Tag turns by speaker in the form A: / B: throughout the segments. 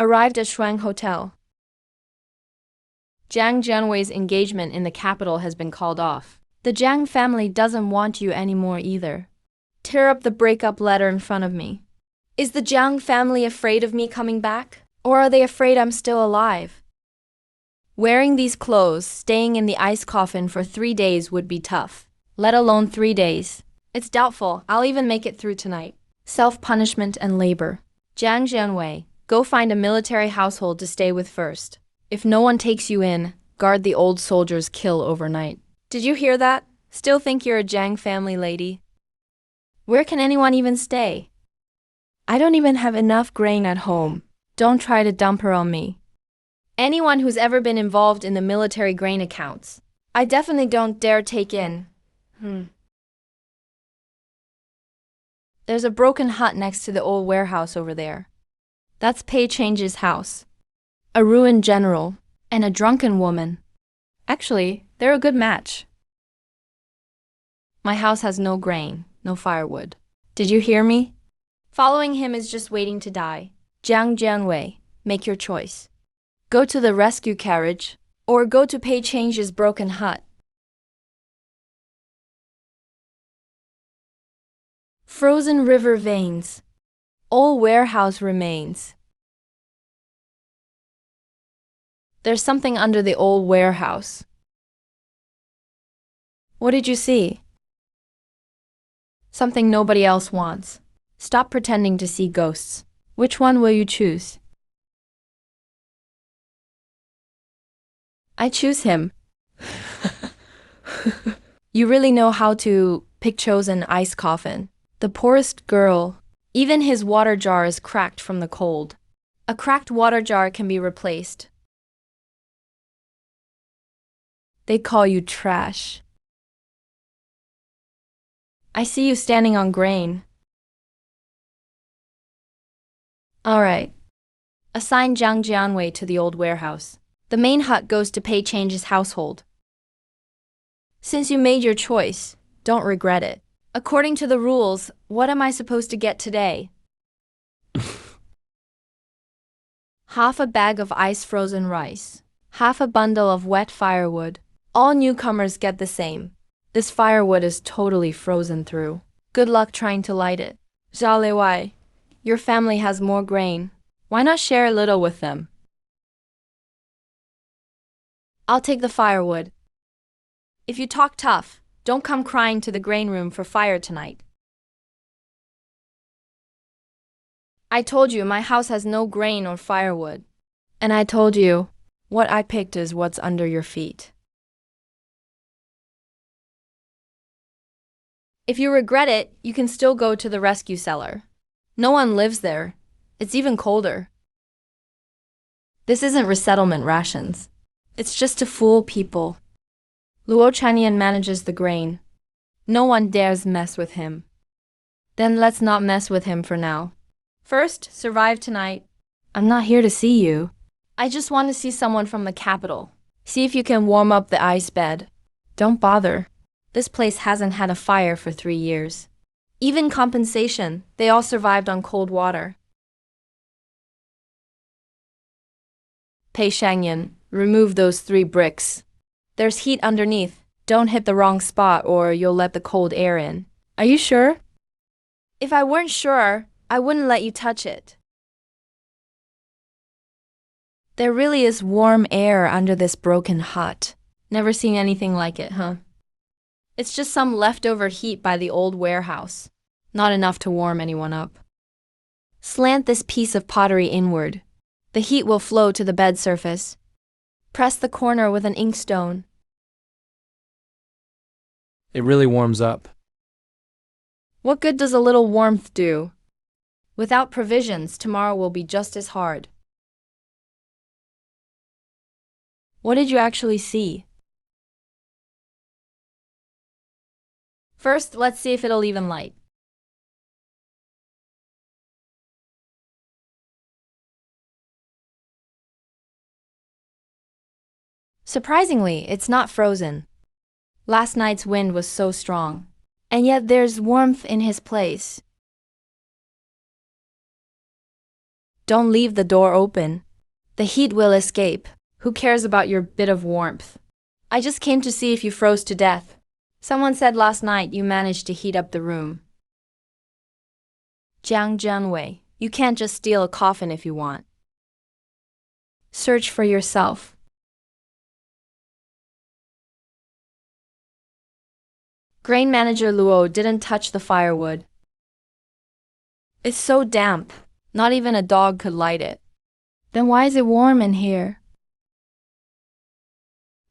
A: Arrived at Shuang Hotel. Jiang Jianwei's engagement in the capital has been called off. The Jiang family doesn't want you anymore either. Tear up the breakup letter in front of me. Is the Jiang family afraid of me coming back? Or are they afraid I'm still alive? Wearing these clothes, staying in the ice coffin for 3 days would be tough. Let alone 3 days. It's doubtful I'll even make it through tonight. Self-punishment and labor. Jiang Jianwei, go find a military household to stay with first. If no one takes you in, guard the old soldiers' kill overnight. Did you hear that? Still think you're a Jiang family lady? Where can anyone even stay? I don't even have enough grain at home. Don't try to dump her on me. Anyone who's ever been involved in the military grain accounts, I definitely don't dare take in. There's a broken hut next to the old warehouse over there. That's Pei Change's house. A ruined general and a drunken woman. Actually, they're a good match. My house has no grain, no firewood. Did you hear me? Following him is just waiting to die. Jiang Jianwei, make your choice. Go to the rescue carriage, or go to Pei Change's broken hut. Frozen river veins. Old warehouse remains. There's something under the old warehouse. What did you see? Something nobody else wants. Stop pretending to see ghosts. Which one will you choose? I choose him. You really know how to pick chosen ice coffin. The poorest girl. Even his water jar is cracked from the cold. A cracked water jar can be replaced. They call you trash. I see you standing on grain. All right. Assign Jiang Jianwei to the old warehouse. The main hut goes to Pei Change's household. Since you made your choice, don't regret it. According to the rules, what am I supposed to get today? Half a bag of ice-frozen rice. Half a bundle of wet firewood. All newcomers get the same. This firewood is totally frozen through. Good luck trying to light it. Zhao Leiwai, your family has more grain. Why not share a little with them? I'll take the firewood. If you talk tough, don't come crying to the grain room for fire tonight. I told you my house has no grain or firewood. And I told you, what I picked is what's under your feet. If you regret it, you can still go to the rescue cellar. No one lives there. It's even colder. This isn't resettlement rations. It's just to fool people. Luo Chanian manages the grain. No one dares mess with him. Then let's not mess with him for now. First, survive tonight. I'm not here to see you. I just want to see someone from the capital. See if you can warm up the ice bed. Don't bother. This place hasn't had a fire for 3 years. Even compensation, they all survived on cold water. Pei Shangyan, remove those 3 bricks. There's heat underneath. Don't hit the wrong spot or you'll let the cold air in. Are you sure? If I weren't sure, I wouldn't let you touch it. There really is warm air under this broken hut. Never seen anything like it, huh? It's just some leftover heat by the old warehouse. Not enough to warm anyone up. Slant this piece of pottery inward. The heat will flow to the bed surface. Press the corner with an inkstone.
B: It really warms up.
A: What good does a little warmth do? Without provisions, tomorrow will be just as hard. What did you actually see? First, let's see if it'll even light. Surprisingly, it's not frozen. Last night's wind was so strong. And yet there's warmth in his place. Don't leave the door open. The heat will escape. Who cares about your bit of warmth? I just came to see if you froze to death. Someone said last night you managed to heat up the room. Jiang Jianwei, you can't just steal a coffin if you want. Search for yourself. Grain manager Luo didn't touch the firewood. It's so damp, not even a dog could light it. Then why is it warm in here?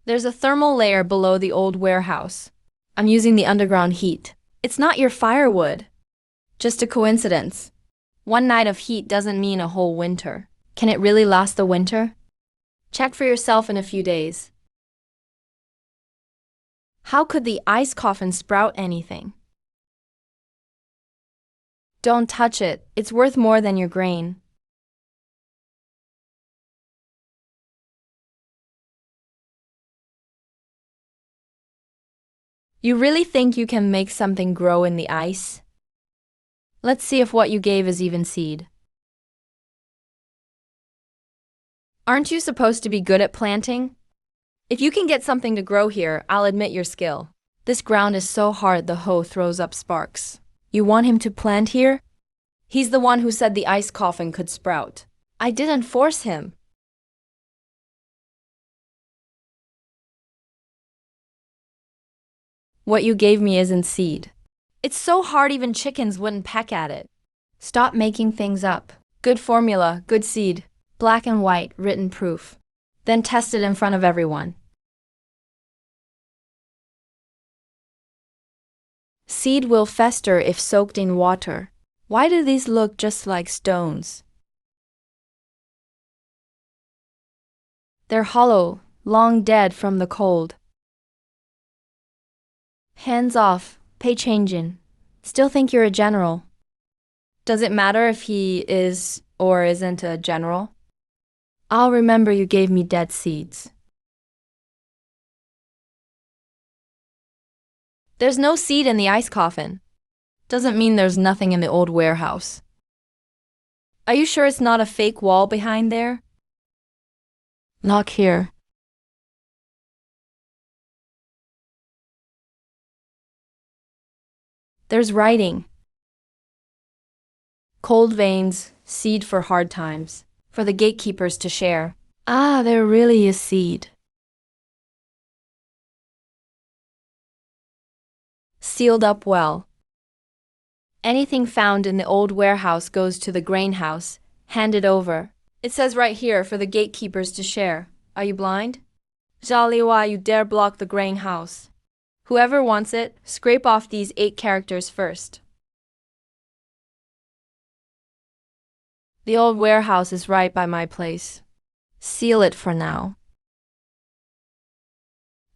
A: There's a thermal layer below the old warehouse. I'm using the underground heat. It's not your firewood. Just a coincidence. One night of heat doesn't mean a whole winter. Can it really last the winter? Check for yourself in a few days. How could the ice coffin sprout anything? Don't touch it. It's worth more than your grain. You really think you can make something grow in the ice? Let's see if what you gave is even seed. Aren't you supposed to be good at planting? If you can get something to grow here, I'll admit your skill. This ground is so hard the hoe throws up sparks. You want him to plant here? He's the one who said the ice coffin could sprout. I didn't force him. What you gave me isn't seed. It's so hard even chickens wouldn't peck at it. Stop making things up. Good formula, good seed. Black and white, written proof. Then test it in front of everyone. Seed will fester if soaked in water. Why do these look just like stones? They're hollow, long dead from the cold. Hands off, pay changin'. Still think you're a general. Does it matter if he is or isn't a general? I'll remember you gave me dead seeds. There's no seed in the ice coffin. Doesn't mean there's nothing in the old warehouse. Are you sure it's not a fake wall behind there? Look here. There's writing. Cold veins, seed for hard times, for the gatekeepers to share. Ah, there really is seed. Sealed up well. Anything found in the old warehouse goes to the grain house, handed over. It says right here for the gatekeepers to share. Are you blind? Zhao Liwa, you dare block the grain house. Whoever wants it, scrape off these 8 characters first. The old warehouse is right by my place. Seal it for now.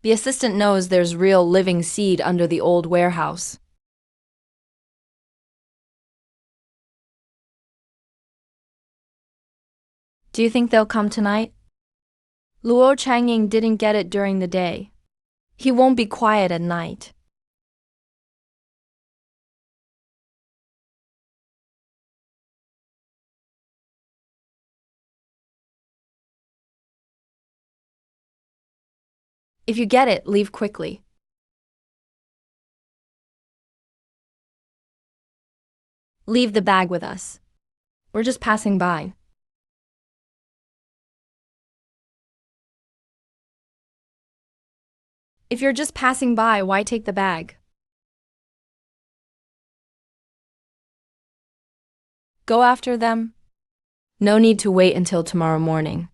A: The assistant knows there's real living seed under the old warehouse. Do you think they'll come tonight? Luo Changying didn't get it during the day. He won't be quiet at night. If you get it, leave quickly. Leave the bag with us. We're just passing by. If you're just passing by, why take the bag? Go after them? No need to wait until tomorrow morning.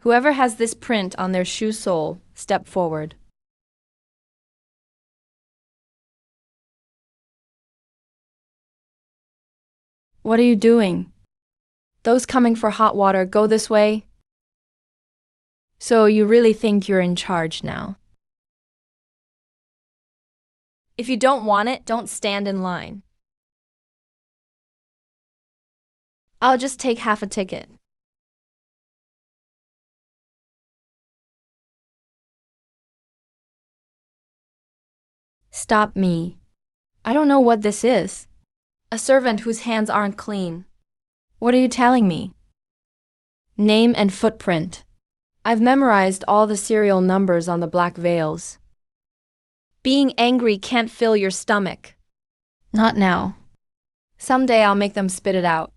A: Whoever has this print on their shoe sole, step forward. What are you doing? Those coming for hot water, go this way. So you really think you're in charge now? If you don't want it, don't stand in line. I'll just take half a ticket. Stop me. I don't know what this is. A servant whose hands aren't clean. What are you telling me? Name and footprint. I've memorized all the serial numbers on the black veils. Being angry can't fill your stomach. Not now. Someday I'll make them spit it out.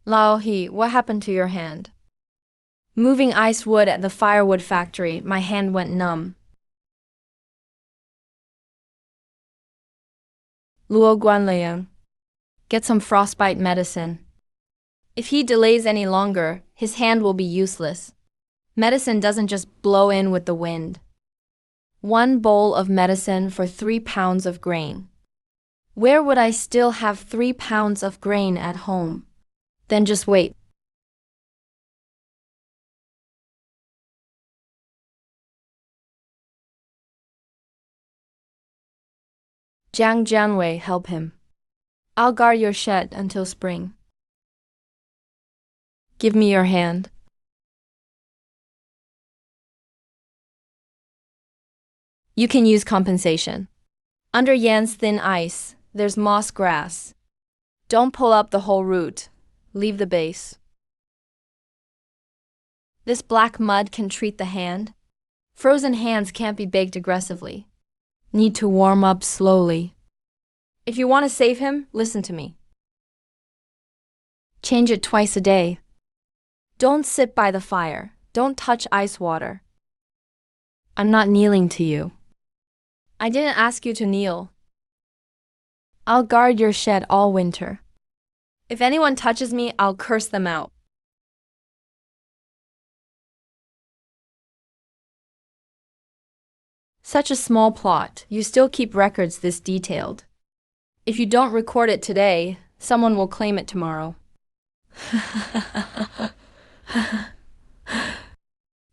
A: Lao He, what happened to your hand? Moving ice wood at the firewood factory, my hand went numb. Luo Guanliang. Get some frostbite medicine. If he delays any longer, his hand will be useless. Medicine doesn't just blow in with the wind. 1 bowl of medicine for 3 pounds of grain. Where would I still have 3 pounds of grain at home? Then just wait. Jiang Jianwei, help him. I'll guard your shed until spring. Give me your hand. You can use compensation. Under Yan's thin ice, there's moss grass. Don't pull up the whole root. Leave the base. This black mud can treat the hand. Frozen hands can't be baked aggressively. Need to warm up slowly. If you want to save him, listen to me. Change it twice a day. Don't sit by the fire. Don't touch ice water. I'm not kneeling to you. I didn't ask you to kneel. I'll guard your shed all winter. If anyone touches me, I'll curse them out. Such a small plot, you still keep records this detailed. If you don't record it today, someone will claim it tomorrow.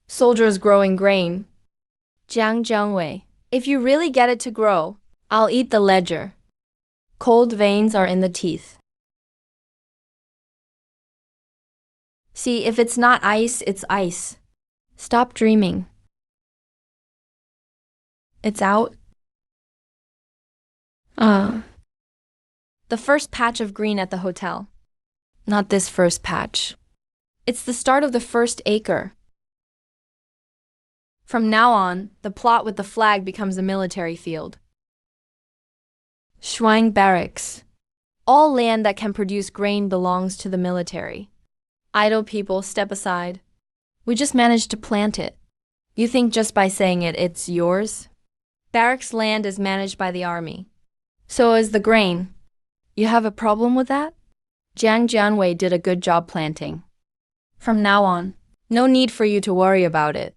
A: Soldiers growing grain. Jiang Jiangwei. If you really get it to grow, I'll eat the ledger. Cold veins are in the teeth. See, if it's not ice, it's ice. Stop dreaming. It's out. The first patch of green at the hotel. Not this first patch. It's the start of the first acre. From now on, the plot with the flag becomes a military field. Shuang Barracks. All land that can produce grain belongs to the military. Idle people, step aside. We just managed to plant it. You think just by saying it, it's yours? Barracks land is managed by the army. So is the grain. You have a problem with that? Jiang Jianwei did a good job planting. From now on, no need for you to worry about it.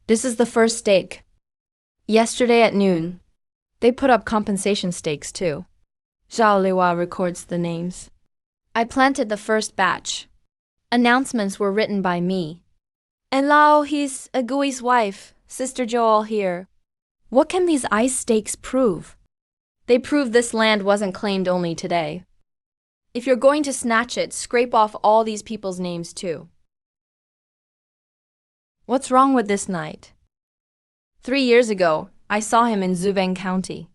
A: This is the first stake. Yesterday at noon, they put up compensation stakes too. Zhao Liwa records the names. I planted the first batch. Announcements were written by me. And Lao, he's Agui's wife, Sister Joel here. What can these ice stakes prove? They prove this land wasn't claimed only today. If you're going to snatch it, scrape off all these people's names too. What's wrong with this night? 3 years ago, I saw him in Zubeng County.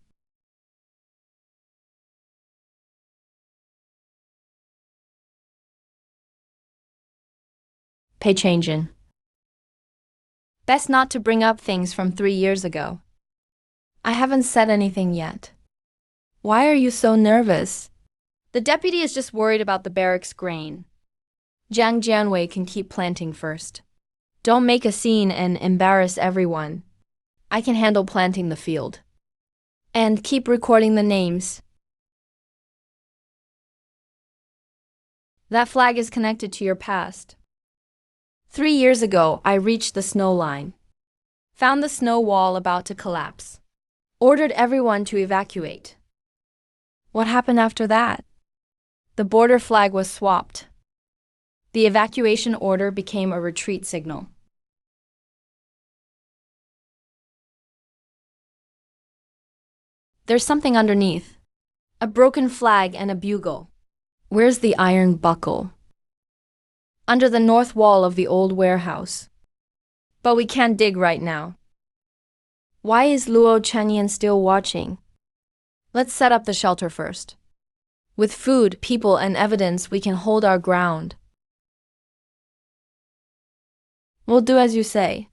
A: Pay change in. Best not to bring up things from 3 years ago. I haven't said anything yet. Why are you so nervous? The deputy is just worried about the barracks grain. Jiang Jianwei can keep planting first. Don't make a scene and embarrass everyone. I can handle planting the field. And keep recording the names. That flag is connected to your past. 3 years ago, I reached the snow line. Found the snow wall about to collapse. Ordered everyone to evacuate. What happened after that? The border flag was swapped. The evacuation order became a retreat signal. There's something underneath. A broken flag and a bugle. Where's the iron buckle? Under the north wall of the old warehouse. But we can't dig right now. Why is Luo Chenyan still watching? Let's set up the shelter first. With food, people, and evidence, we can hold our ground. We'll do as you say.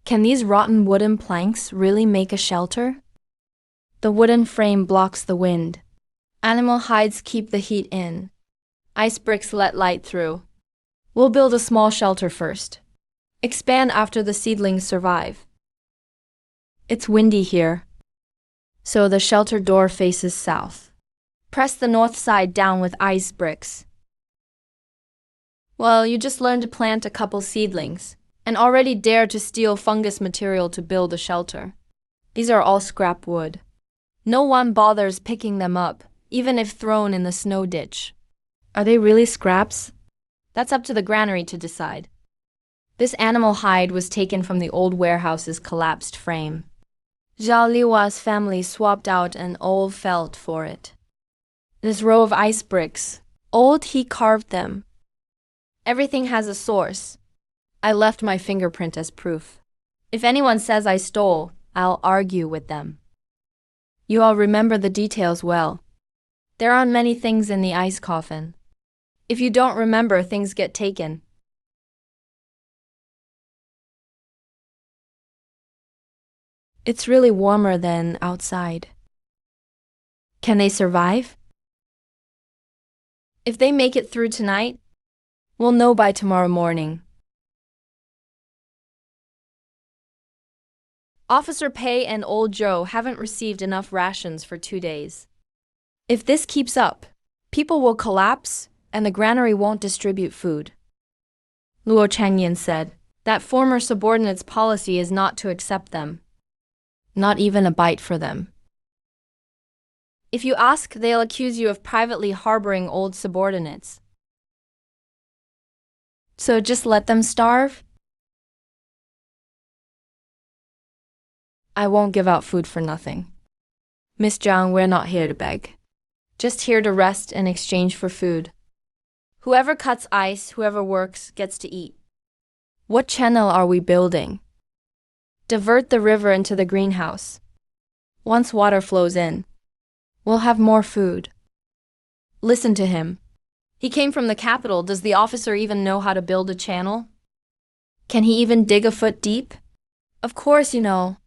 A: Can these rotten wooden planks really make a shelter? The wooden frame blocks the wind. Animal hides keep the heat in. Ice bricks let light through. We'll build a small shelter first. Expand after the seedlings survive. It's windy here, so the shelter door faces south. Press the north side down with ice bricks. Well, you just learned to plant a couple seedlings, and already dare to steal fungus material to build a shelter. These are all scrap wood. No one bothers picking them up, even if thrown in the snow ditch. Are they really scraps? That's up to the granary to decide. This animal hide was taken from the old warehouse's collapsed frame. Zhao Liwa's family swapped out an old felt for it. This row of ice bricks, old he carved them. Everything has a source. I left my fingerprint as proof. If anyone says I stole, I'll argue with them. You all remember the details well. There aren't many things in the ice coffin. If you don't remember, things get taken. It's really warmer than outside. Can they survive? If they make it through tonight, we'll know by tomorrow morning. Officer Pei and Old Joe haven't received enough rations for 2 days. If this keeps up, people will collapse and the granary won't distribute food. Luo Changyan said that former subordinates' policy is not to accept them. Not even a bite for them. If you ask, they'll accuse you of privately harboring old subordinates. So just let them starve? I won't give out food for nothing. Miss Zhang, we're not here to beg. Just here to rest in exchange for food. Whoever cuts ice, whoever works, gets to eat. What channel are we building? Divert the river into the greenhouse. Once water flows in, we'll have more food. Listen to him. He came from the capital. Does the officer even know how to build a channel? Can he even dig a foot deep? Of course, you know.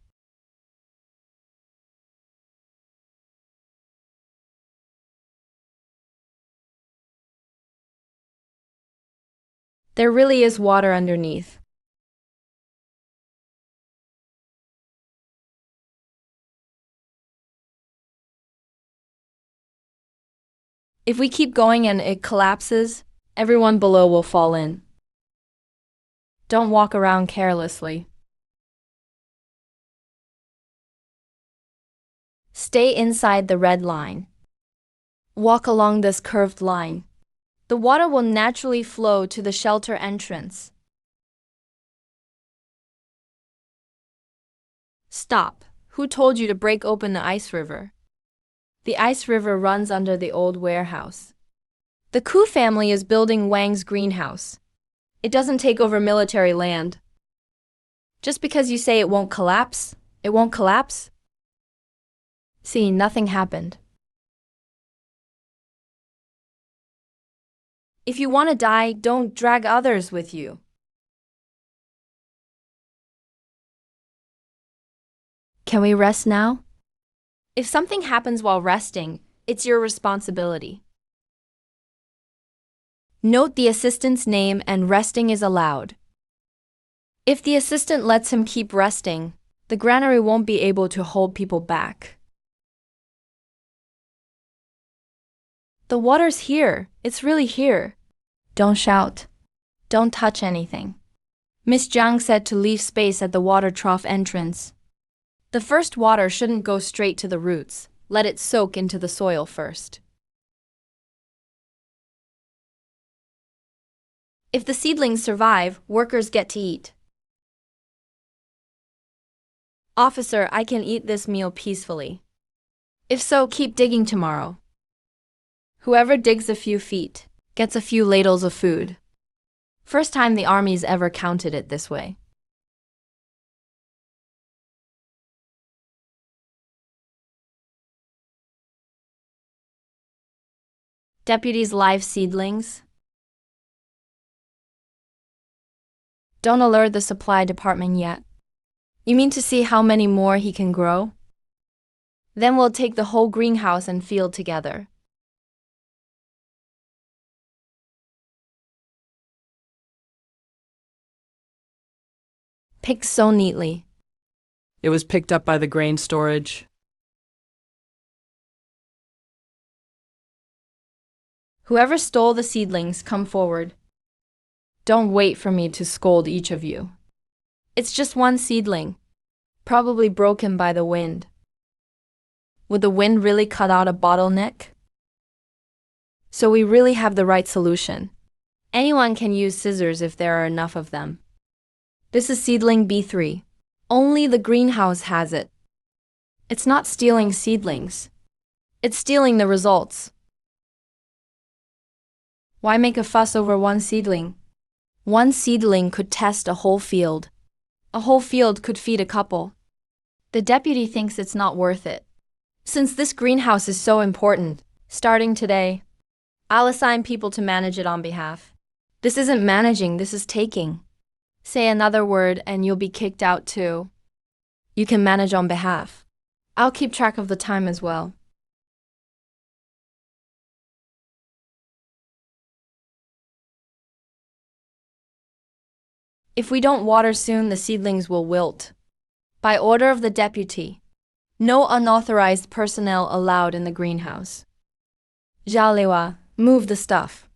A: There really is water underneath. If we keep going and it collapses, everyone below will fall in. Don't walk around carelessly. Stay inside the red line. Walk along this curved line. The water will naturally flow to the shelter entrance. Stop. Who told you to break open the ice river? The ice river runs under the old warehouse. The Ku family is building Wang's greenhouse. It doesn't take over military land. Just because you say it won't collapse, it won't collapse? See, nothing happened. If you want to die, don't drag others with you. Can we rest now? If something happens while resting, it's your responsibility. Note the assistant's name and resting is allowed. If the assistant lets him keep resting, the granary won't be able to hold people back. The water's here. It's really here. Don't shout. Don't touch anything. Miss Zhang said to leave space at the water trough entrance. The first water shouldn't go straight to the roots. Let it soak into the soil first. If the seedlings survive, workers get to eat. Officer, I can eat this meal peacefully. If so, keep digging tomorrow. Whoever digs a few feet Gets a few ladles of food. First time the armies ever counted it this way. Deputy's live seedlings. Don't alert the supply department yet. You mean to see how many more he can grow? Then we'll take the whole greenhouse and field together. Picked so neatly.
B: It was picked up by the grain storage.
A: Whoever stole the seedlings, come forward. Don't wait for me to scold each of you. It's just one seedling, probably broken by the wind. Would the wind really cut out a bottleneck? So we really have the right solution. Anyone can use scissors if there are enough of them. This is seedling B3. Only the greenhouse has it. It's not stealing seedlings. It's stealing the results. Why make a fuss over one seedling? One seedling could test a whole field. A whole field could feed a couple. The deputy thinks it's not worth it. Since this greenhouse is so important, starting today, I'll assign people to manage it on behalf. This isn't managing, this is taking. Say another word and you'll be kicked out too. You can manage on behalf. I'll keep track of the time as well. If we don't water soon, the seedlings will wilt. By order of the deputy, no unauthorized personnel allowed in the greenhouse. Jalewa, move the stuff.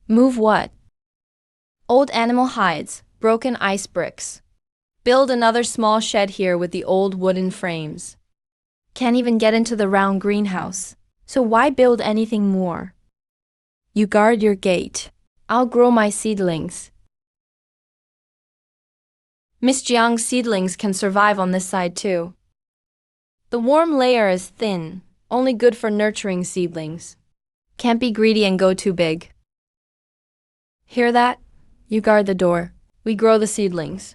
A: Move what? Old animal hides, broken ice bricks. Build another small shed here with the old wooden frames. Can't even get into the round greenhouse, so why build anything more? You guard your gate. I'll grow my seedlings. Miss Jiang's seedlings can survive on this side too. The warm layer is thin, only good for nurturing seedlings. Can't be greedy and go too big. Hear that? You guard the door. We grow the seedlings.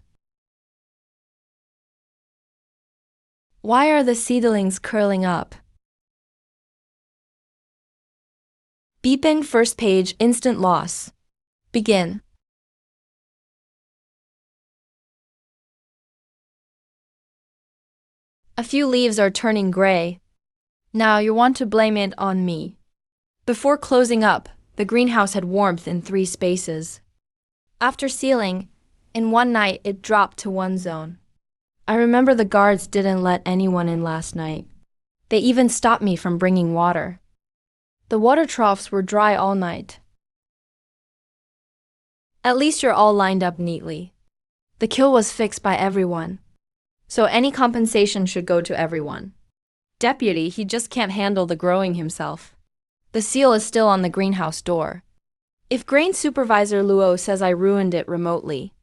A: Why are the seedlings curling up? Beeping first page, instant loss. Begin. A few leaves are turning gray. Now you want to blame it on me. Before closing up, the greenhouse had warmth in 3 spaces. After sealing, in one night it dropped to 1 zone. I remember the guards didn't let anyone in last night. They even stopped me from bringing water. The water troughs were dry all night. At least you're all lined up neatly. The kill was fixed by everyone, so any compensation should go to everyone. Deputy, he just can't handle the growing himself. The seal is still on the greenhouse door. If Grain Supervisor Luo says I ruined it remotely,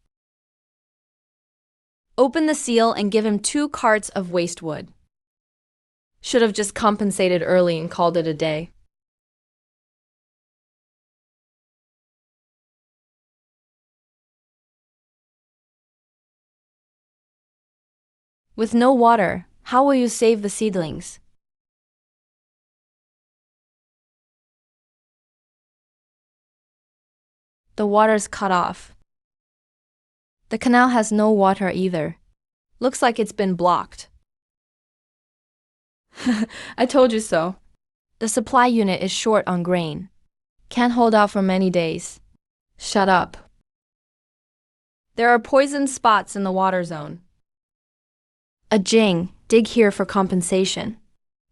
A: open the seal and give him 2 carts of waste wood. Should have just compensated early and called it a day. With no water, how will you save the seedlings? The water's cut off. The canal has no water either. Looks like it's been blocked. I told you so. The supply unit is short on grain. Can't hold out for many days. Shut up. There are poison spots in the water zone. A Jing, dig here for compensation.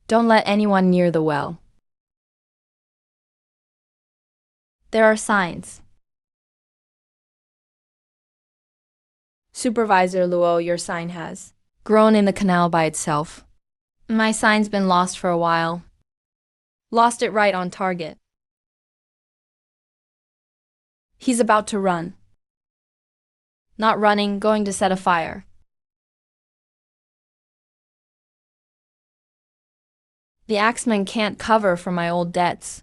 A: Don't let anyone near the well. There are signs. Supervisor Luo, your sign has grown in the canal by itself. My sign's been lost for a while. Lost it right on target. He's about to run. Not running, going to set a fire. The axeman can't cover for my old debts.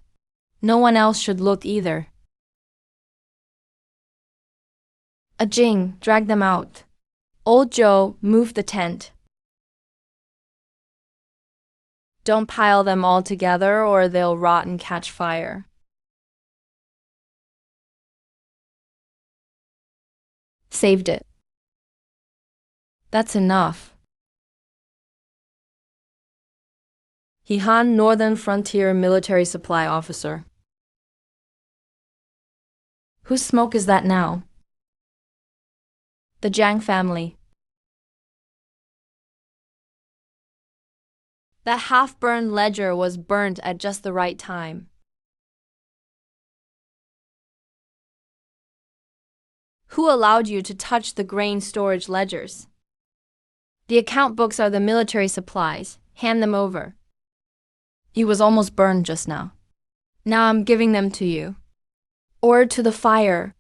A: No one else should look either. A Jing, drag them out. Old Joe, move the tent. Don't pile them all together or they'll rot and catch fire. Saved it. That's enough. Hehan, Northern Frontier Military Supply Officer. Whose smoke is that now? The Jiang family. That half-burned ledger was burnt at just the right time. Who allowed you to touch the grain storage ledgers? The account books are the military supplies. Hand them over. He was almost burned just now. Now I'm giving them to you. Or to the fire.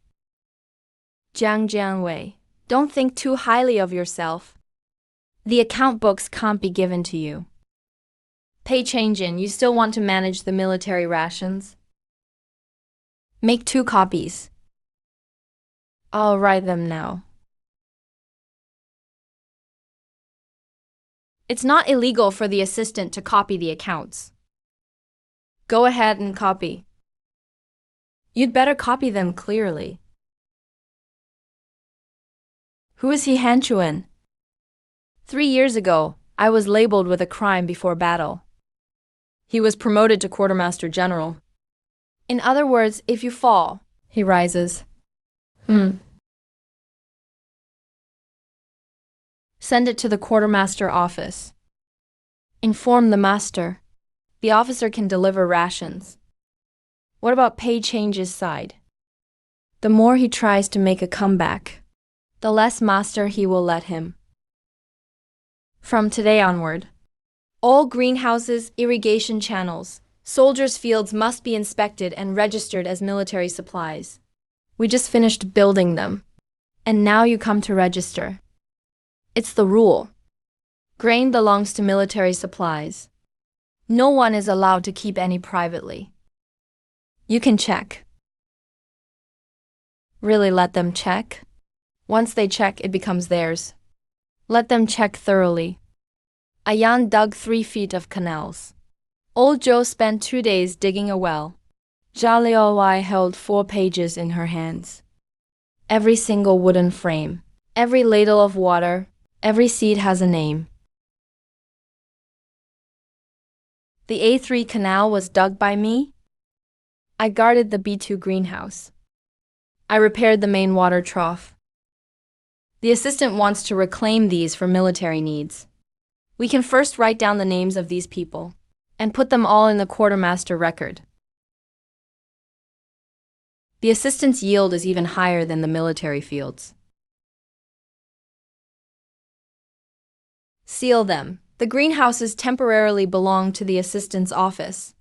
A: Jiang Jianwei, don't think too highly of yourself. The account books can't be given to you. Pay change in, you still want to manage the military rations? Make 2 copies. I'll write them now. It's not illegal for the assistant to copy the accounts. Go ahead and copy. You'd better copy them clearly. Who is he, Han Chuan? 3 years ago, I was labeled with a crime before battle. He was promoted to quartermaster general. In other words, if you fall, he rises. Send it to the quartermaster office. Inform the master. The officer can deliver rations. What about pay changes side? The more he tries to make a comeback, the less master he will let him. From today onward, all greenhouses, irrigation channels, soldiers' fields must be inspected and registered as military supplies. We just finished building them, and now you come to register. It's the rule. Grain belongs to military supplies. No one is allowed to keep any privately. You can check. Really let them check? Once they check, it becomes theirs. Let them check thoroughly. Ayan dug 3 feet of canals. Old Joe spent 2 days digging a well. Zhao Liuwei held 4 pages in her hands. Every single wooden frame, every ladle of water, every seed has a name. The A3 canal was dug by me. I guarded the B2 greenhouse. I repaired the main water trough. The assistant wants to reclaim these for military needs. We can first write down the names of these people and put them all in the quartermaster record. The assistant's yield is even higher than the military fields. Seal them. The greenhouses temporarily belong to the assistant's office.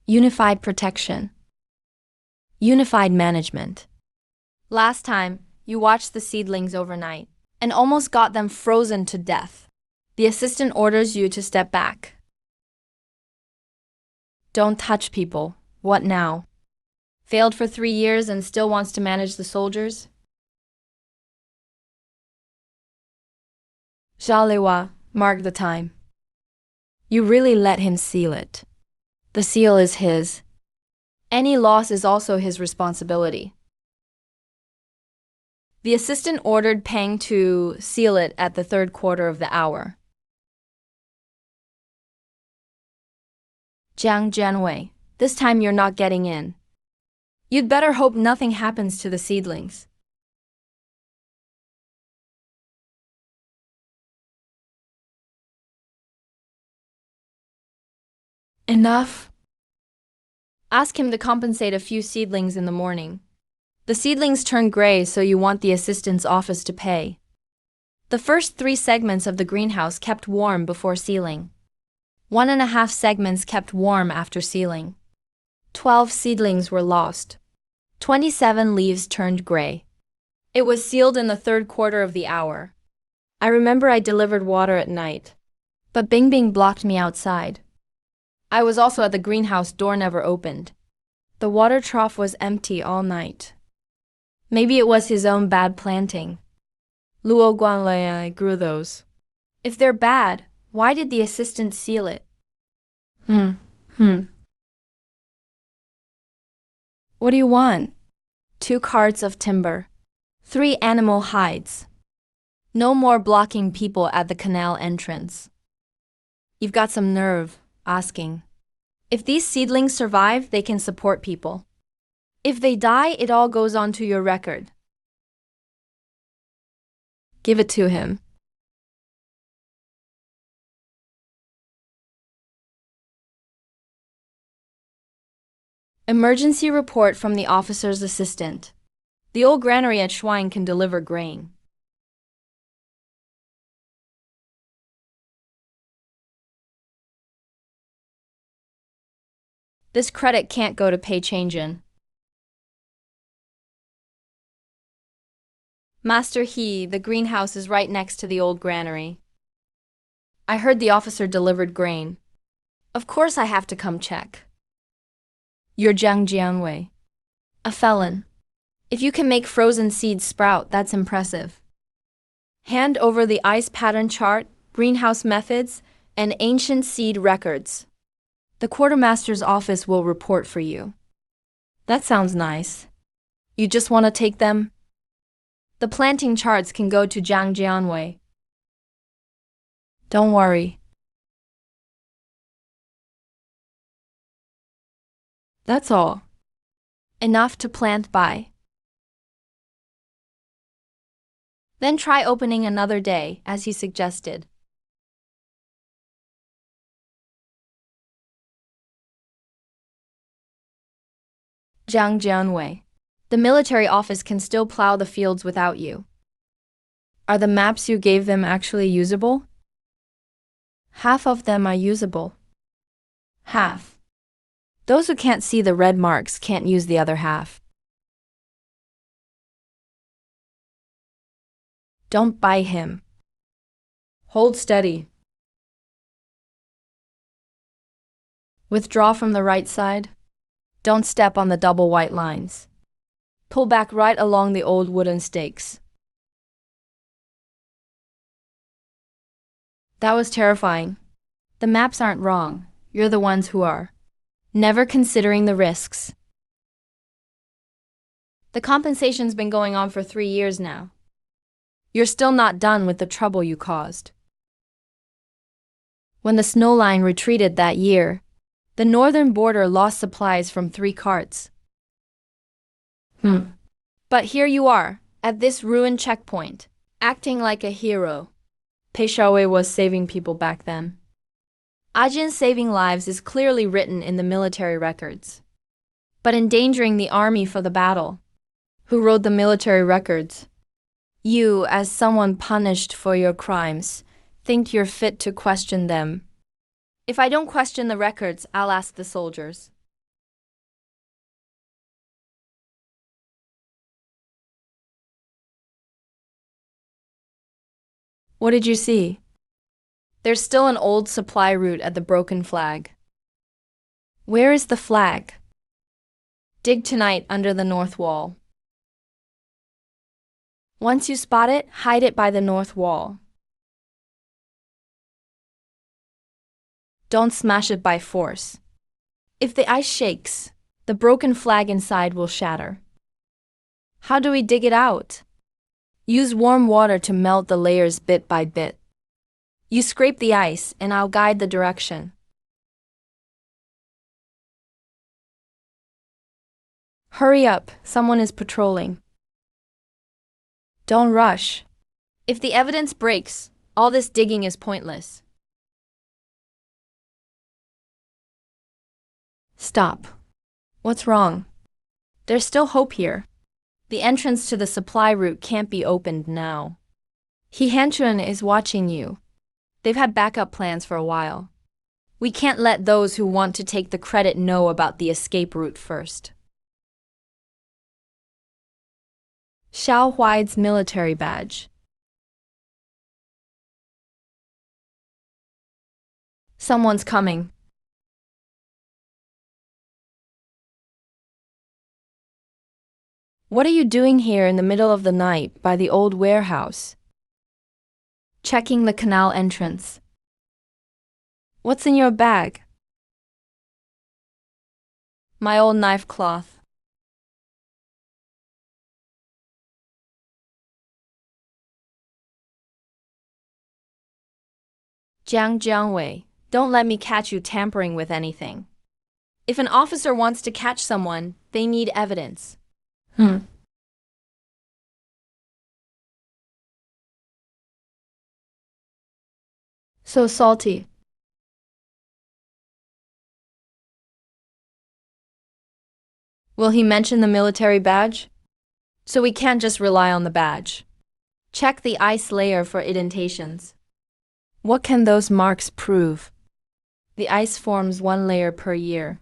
A: Unified protection. Unified management. Last time, you watched the seedlings overnight and almost got them frozen to death. The assistant orders you to step back. Don't touch people. What now? Failed for 3 years and still wants to manage the soldiers? Zhao Liuwei, mark the time. You really let him seal it. The seal is his. Any loss is also his responsibility. The assistant ordered Peng to seal it at the 3rd quarter of the hour. Jiang Jianwei, this time you're not getting in. You'd better hope nothing happens to the seedlings. Enough. Ask him to compensate a few seedlings in the morning. The seedlings turn gray, so you want the assistant's office to pay. The first 3 segments of the greenhouse kept warm before sealing. 1.5 segments kept warm after sealing. 12 seedlings were lost. 27 leaves turned gray. It was sealed in the 3rd quarter of the hour. I remember I delivered water at night, but Bing Bing blocked me outside. I was also at the greenhouse, door never opened. The water trough was empty all night. Maybe it was his own bad planting. Luo Guanlei grew those. If they're bad, why did the assistant seal it? Hmm. What do you want? 2 carts of timber. 3 animal hides. No more blocking people at the canal entrance. You've got some nerve, asking. If these seedlings survive, they can support people. If they die, it all goes onto your record. Give it to him. Emergency report from the officer's assistant. The old granary at Schwein can deliver grain. This credit can't go to pay change in. Master He, the greenhouse is right next to the old granary. I heard the officer delivered grain. Of course I have to come check. You're Jiang Jianwei. A felon. If you can make frozen seeds sprout, that's impressive. Hand over the ice pattern chart, greenhouse methods, and ancient seed records. The quartermaster's office will report for you. That sounds nice. You just want to take them? The planting charts can go to Jiang Jianwei. Don't worry. That's all. Enough to plant by. Then try opening another day, as he suggested. Jiang Jianwei. The military office can still plow the fields without you. Are the maps you gave them actually usable? Half of them are usable. Half. Those who can't see the red marks can't use the other half. Don't buy him. Hold steady. Withdraw from the right side. Don't step on the double white lines. Pull back right along the old wooden stakes. That was terrifying. The maps aren't wrong. You're the ones who are. Never considering the risks. The compensation's been going on for 3 years now. You're still not done with the trouble you caused. When the snow line retreated that year, the northern border lost supplies from 3 carts. But here you are, at this ruined checkpoint, acting like a hero. Pei Shaowei was saving people back then. Ajin saving lives is clearly written in the military records. But endangering the army for the battle. Who wrote the military records? You, as someone punished for your crimes, think you're fit to question them. If I don't question the records, I'll ask the soldiers. What did you see? There's still an old supply route at the broken flag. Where is the flag? Dig tonight under the north wall. Once you spot it, hide it by the north wall. Don't smash it by force. If the ice shakes, the broken flag inside will shatter. How do we dig it out? Use warm water to melt the layers bit by bit. You scrape the ice, and I'll guide the direction. Hurry up, someone is patrolling. Don't rush. If the evidence breaks, all this digging is pointless. Stop. What's wrong? There's still hope here. The entrance to the supply route can't be opened now. He Hanchun is watching you. They've had backup plans for a while. We can't let those who want to take the credit know about the escape route first. Xiao Huai's military badge. Someone's coming. What are you doing here in the middle of the night by the old warehouse? Checking the canal entrance. What's in your bag? My old knife cloth. Jiangwei, don't let me catch you tampering with anything. If an officer wants to catch someone, they need evidence. So salty. Will he mention the military badge? So we can't just rely on the badge. Check the ice layer for indentations. What can those marks prove? The ice forms one layer per year.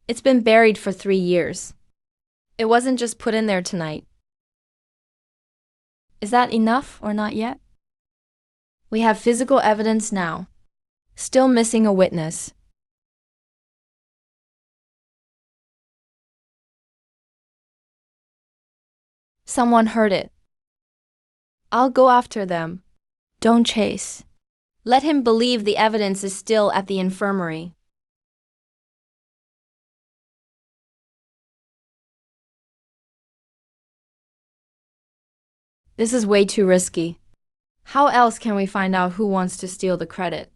A: It's been buried for 3 years. It wasn't just put in there tonight. Is that enough or not yet? We have physical evidence now. Still missing a witness. Someone heard it. I'll go after them. Don't chase. Let him believe the evidence is still at the infirmary. This is way too risky. How else can we find out who wants to steal the credit?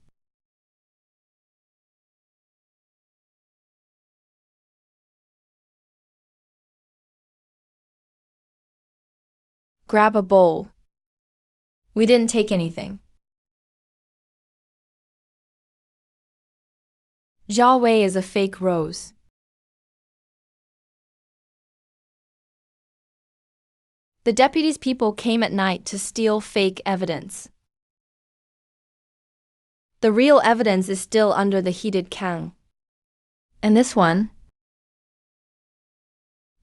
A: Grab a bowl. We didn't take anything. Zhao Wei is a fake rose. The deputy's people came at night to steal fake evidence. The real evidence is still under the heated can. And this one?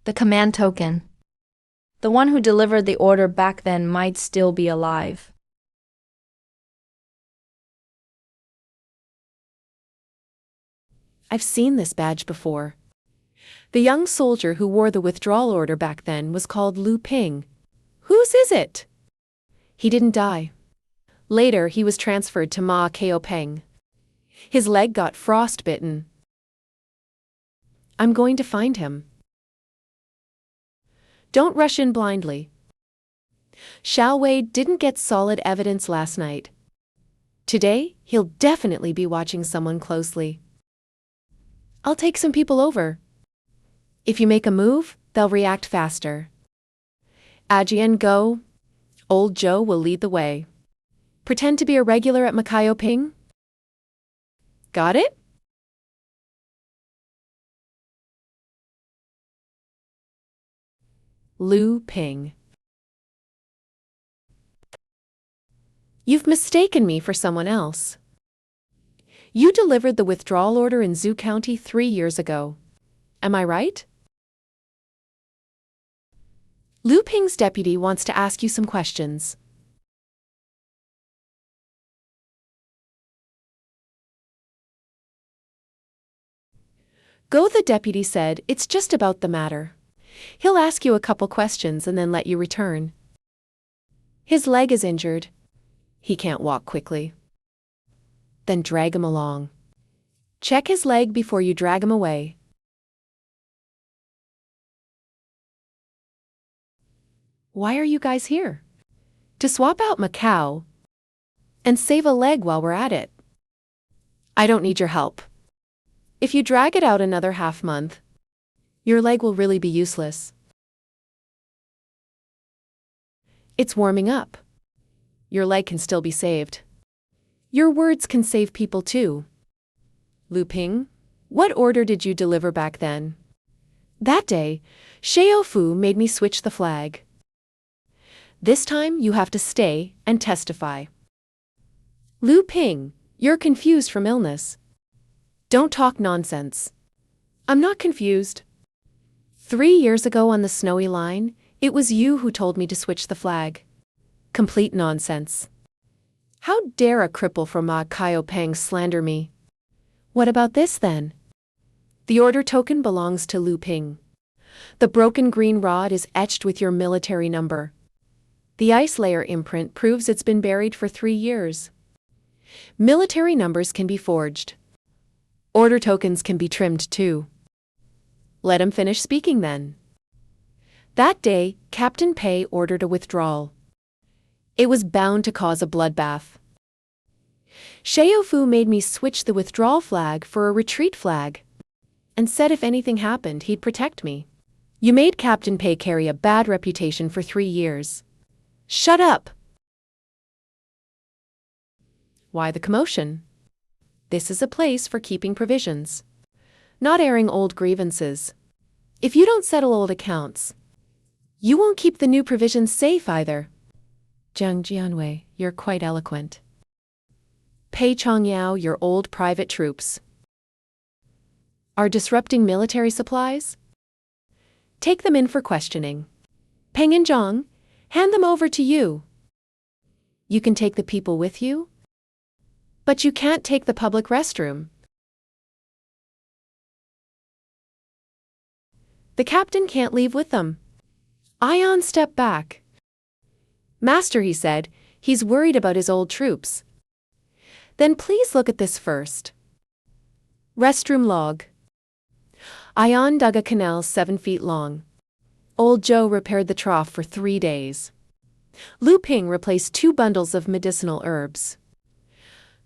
A: The command token. The one who delivered the order back then might still be alive.
C: I've seen this badge before. The young soldier who wore the withdrawal order back then was called Lu Ping. Whose is it? He didn't die. Later, he was transferred to Ma Kaopeng. His leg got frostbitten. I'm going to find him. Don't rush in blindly. Xiao Wei didn't get solid evidence last night. Today, he'll definitely be watching someone closely. I'll take some people over. If you make a move, they'll react faster. Ajian go. Old Joe will lead the way. Pretend to be a regular at Makayo Ping. Got it? Lu Ping. You've mistaken me for someone else. You delivered the withdrawal order in Zhou County 3 years ago. Am I right? Lu Ping's deputy wants to ask you some questions. Go, the deputy said. It's just about the matter. He'll ask you a couple questions and then let you return. His leg is injured. He can't walk quickly. Then drag him along. Check his leg before you drag him away. Why are you guys here? To swap out Macau and save a leg while we're at it. I don't need your help. If you drag it out another half month, your leg will really be useless. It's warming up. Your leg can still be saved. Your words can save people too. Lu Ping, what order did you deliver back then? That day, Xiaofu made me switch the flag. This time you have to stay and testify. Lu Ping, you're confused from illness. Don't talk nonsense. I'm not confused. 3 years ago on the snowy line, it was you who told me to switch the flag. Complete nonsense. How dare a cripple from Ma Kaopeng slander me? What about this then? The order token belongs to Lu Ping. The broken green rod is etched with your military number. The ice layer imprint proves it's been buried for 3 years. Military numbers can be forged. Order tokens can be trimmed too. Let him finish speaking then. That day, Captain Pei ordered a withdrawal. It was bound to cause a bloodbath. Xiaofu made me switch the withdrawal flag for a retreat flag, and said if anything happened, he'd protect me. You made Captain Pei carry a bad reputation for 3 years. Shut up! Why the commotion? This is a place for keeping provisions, not airing old grievances. If you don't settle old accounts, you won't keep the new provisions safe either. Jiang Jianwei, you're quite eloquent. Pei Chongyao, your old private troops are disrupting military supplies? Take them in for questioning. Peng and Zhang, hand them over to you. You can take the people with you, but you can't take the public restroom. The captain can't leave with them. Ion stepped back. Master, he said, he's worried about his old troops. Then please look at this first. Restroom log. Ion dug a canal 7 feet long. Old Joe repaired the trough for 3 days. Lu Ping replaced 2 bundles of medicinal herbs.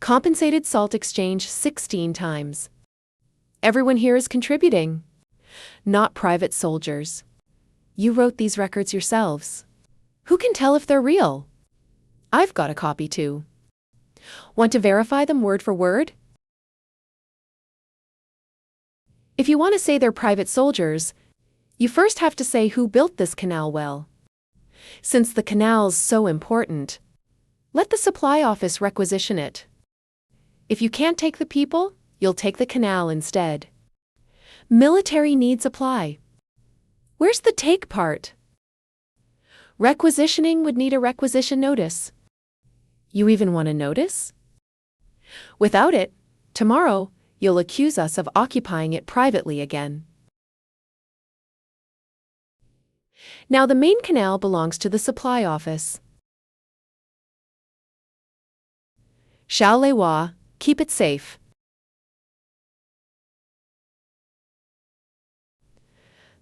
C: Compensated salt exchange 16 times. Everyone here is contributing. Not private soldiers. You wrote these records yourselves. Who can tell if they're real? I've got a copy too. Want to verify them word for word? If you want to say they're private soldiers, you first have to say who built this canal well. Since the canal's so important, let the supply office requisition it. If you can't take the people, you'll take the canal instead. Military needs apply. Where's the take part? Requisitioning would need a requisition notice. You even want a notice? Without it, tomorrow, you'll accuse us of occupying it privately again. Now the main canal belongs to the supply office. Xiao Leihua, keep it safe.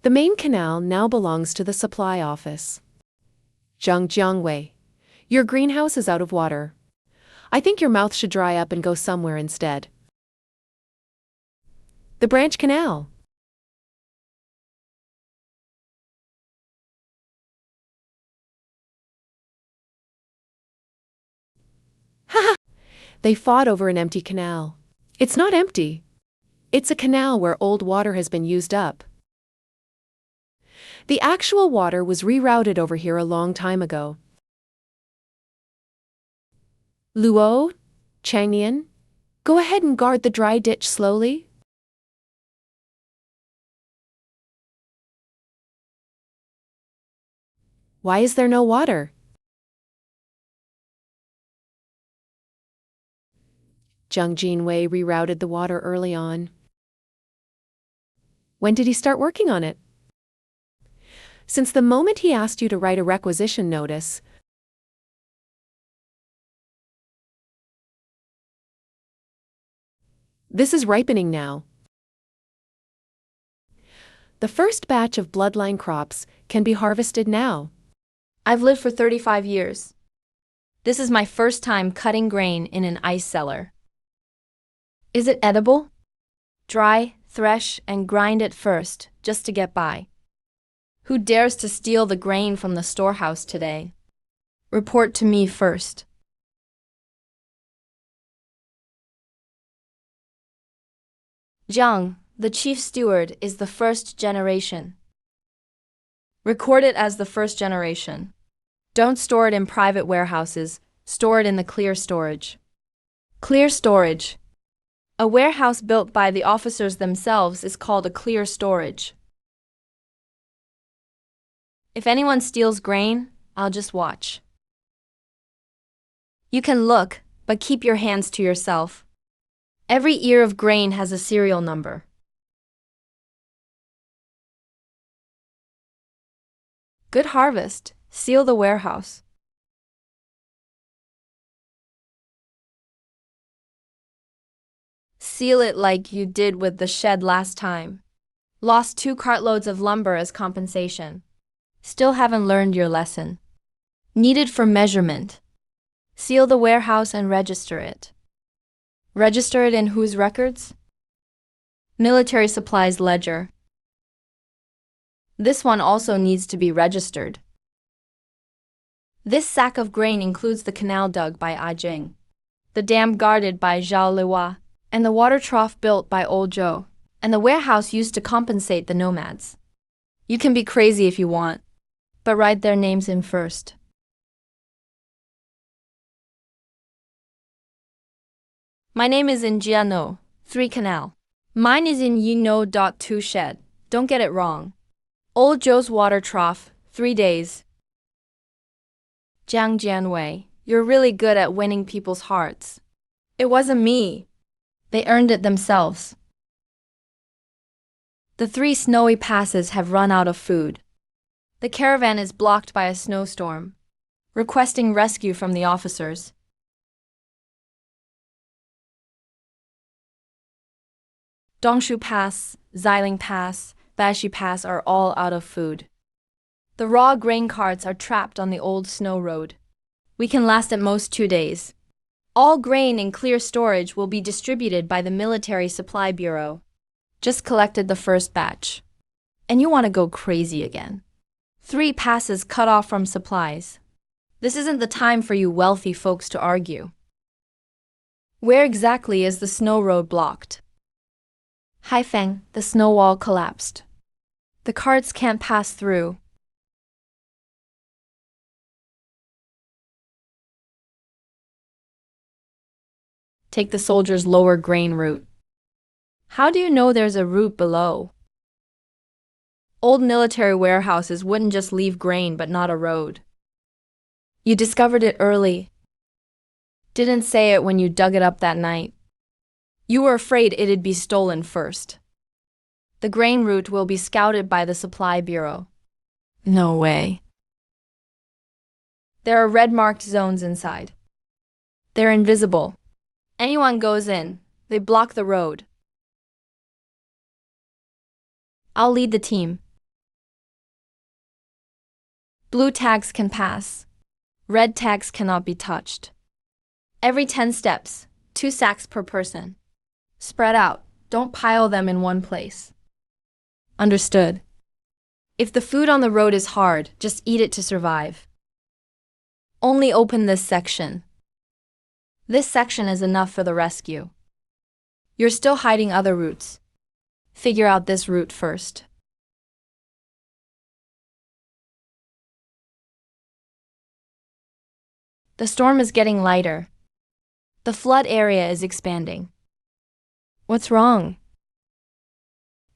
C: The main canal now belongs to the supply office. Zhang Jiangwei, your greenhouse is out of water. I think your mouth should dry up and go somewhere instead. The branch canal. Haha! They fought over an empty canal. It's not empty. It's a canal where old water has been used up. The actual water was rerouted over here a long time ago. Luo, Changnian, go ahead and guard the dry ditch slowly. Why is there no water? Zhang Jinwei rerouted the water early on. When did he start working on it? Since the moment he asked you to write a requisition notice. This is ripening now. The first batch of bloodline crops can be harvested now.
A: I've lived for 35 years. This is my first time cutting grain in an ice cellar. Is it edible? Dry, thresh, and grind it first, just to get by. Who dares to steal the grain from the storehouse today? Report to me first. Zhang, the chief steward, is the first generation. Record it as the first generation. Don't store it in private warehouses, store it in the clear storage. Clear storage. A warehouse built by the officers themselves is called a clear storage. If anyone steals grain, I'll just watch. You can look, but keep your hands to yourself. Every ear of grain has a serial number. Good harvest. Seal the warehouse. Seal it like you did with the shed last time. Lost 2 cartloads of lumber as compensation. Still haven't learned your lesson. Needed for measurement. Seal the warehouse and register it. Register it in whose records? Military supplies ledger. This one also needs to be registered. This sack of grain includes the canal dug by Ah Jing, the dam guarded by Zhao Liwa, and the water trough built by Old Zhou, and the warehouse used to compensate the nomads. You can be crazy if you want, but write their names in first. My name is in Jiano, 3 Canal. Mine is in Yino.2 Shed. Don't get it wrong. Old Zhou's water trough, 3 days. Jiang Jianwei, you're really good at winning people's hearts. It wasn't me. They earned it themselves. The 3 snowy passes have run out of food. The caravan is blocked by a snowstorm, requesting rescue from the officers. Dongshu Pass, Xiling Pass, Bashi Pass are all out of food. The raw grain carts are trapped on the old snow road. We can last at most 2 days. All grain in clear storage will be distributed by the Military Supply Bureau. Just collected the first batch. And you want to go crazy again. 3 passes cut off from supplies. This isn't the time for you wealthy folks to argue. Where exactly is the snow road blocked? Haifeng, the snow wall collapsed. The carts can't pass through. Take the soldiers' lower grain route. How do you know there's a route below? Old military warehouses wouldn't just leave grain but not a road. You discovered it early. Didn't say it when you dug it up that night. You were afraid it'd be stolen first. The grain route will be scouted by the Supply Bureau. No way. There are red-marked zones inside. They're invisible. Anyone goes in, they block the road. I'll lead the team. Blue tags can pass. Red tags cannot be touched. Every 10 steps, 2 sacks per person. Spread out, don't pile them in one place. Understood. If the food on the road is hard, just eat it to survive. Only open this section. This section is enough for the rescue. You're still hiding other routes. Figure out this route first. The storm is getting lighter. The flood area is expanding. What's wrong?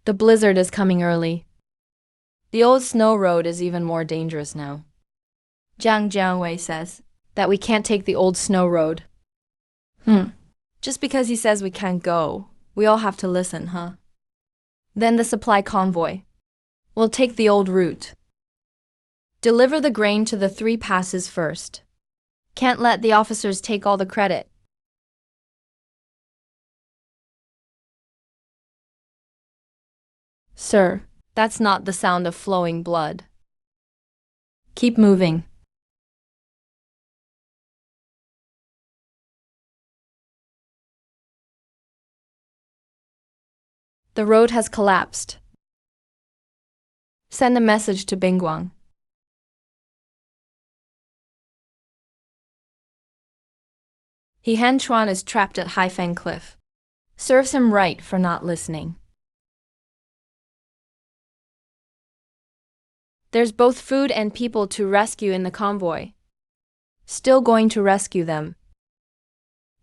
A: The blizzard is coming early. The old snow road is even more dangerous now. Jiang Jianwei says that we can't take the old snow road. Just because he says we can't go, we all have to listen, huh? Then the supply convoy. We'll take the old route. Deliver the grain to the 3 passes first. Can't let the officers take all the credit. Sir, that's not the sound of flowing blood. Keep moving. The road has collapsed. Send a message to Bingguang. He Han Chuan is trapped at Haifeng Cliff. Serves him right for not listening. There's both food and people to rescue in the convoy. Still going to rescue them.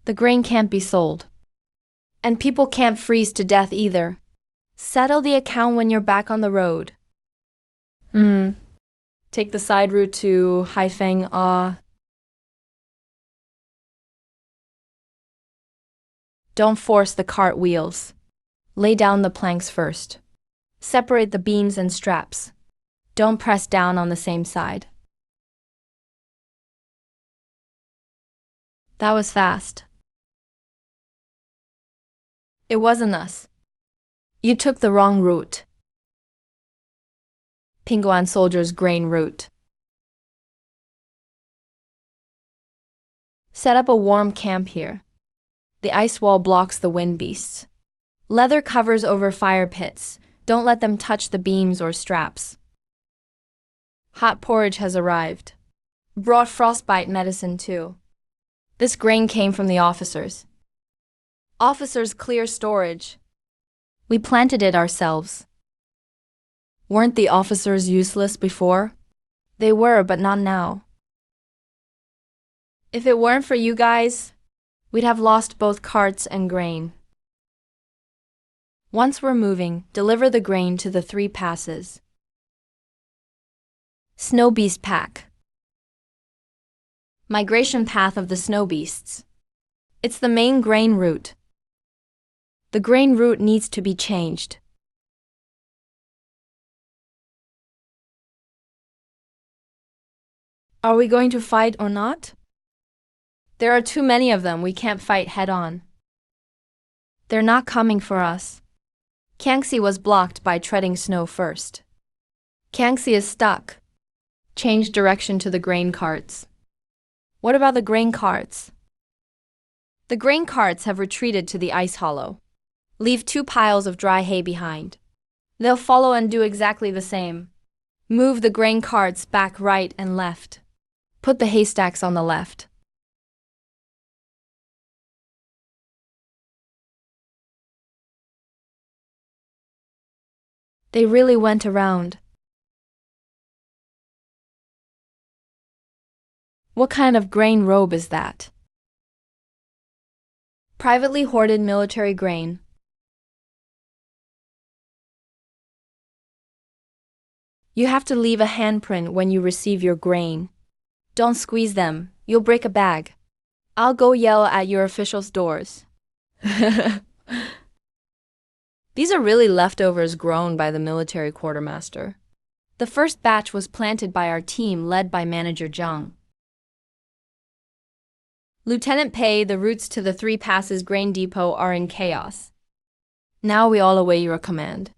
A: The grain can't be sold. And people can't freeze to death either. Settle the account when you're back on the road. Take the side route to Haifeng, Don't force the cart wheels. Lay down the planks first. Separate the beams and straps. Don't press down on the same side. That was fast. It wasn't us. You took the wrong route. Pingguan soldiers' grain route. Set up a warm camp here. The ice wall blocks the wind beasts. Leather covers over fire pits. Don't let them touch the beams or straps. Hot porridge has arrived. Brought frostbite medicine too. This grain came from the officers. Officers clear storage. We planted it ourselves. Weren't the officers useless before? They were, but not now. If it weren't for you guys, we'd have lost both carts and grain. Once we're moving, deliver the grain to the 3 passes. Snow Beast Pack. Migration path of the snow beasts. It's the main grain route. The grain route needs to be changed. Are we going to fight or not? There are too many of them, we can't fight head on. They're not coming for us. Kangxi was blocked by treading snow first. Kangxi is stuck. Change direction to the grain carts. What about the grain carts? The grain carts have retreated to the ice hollow. Leave 2 piles of dry hay behind. They'll follow and do exactly the same. Move the grain carts back right and left. Put the haystacks on the left. They really went around. What kind of grain robe is that? Privately hoarded military grain. You have to leave a handprint when you receive your grain. Don't squeeze them, you'll break a bag. I'll go yell at your officials' doors. These are really leftovers grown by the military quartermaster. The first batch was planted by our team led by Manager Zhang. Lieutenant Pei, the routes to the 3 passes grain depot are in chaos. Now we all await your command.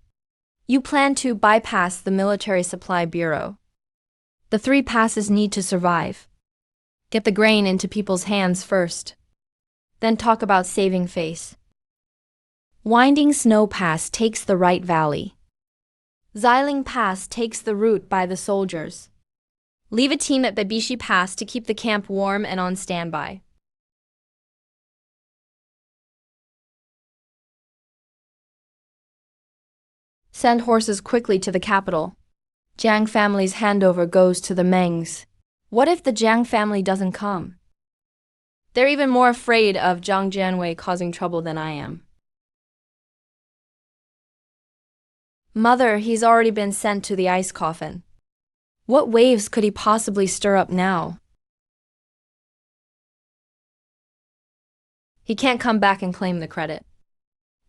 A: You plan to bypass the military supply bureau. The 3 passes need to survive. Get the grain into people's hands first. Then talk about saving face. Winding Snow Pass takes the right valley. Xiling Pass takes the route by the soldiers. Leave a team at Babishi Pass to keep the camp warm and on standby. Send horses quickly to the capital. Jiang family's handover goes to the Mengs. What if the Jiang family doesn't come? They're even more afraid of Zhang Jianwei causing trouble than I am. Mother, he's already been sent to the ice coffin. What waves could he possibly stir up now? He can't come back and claim the credit.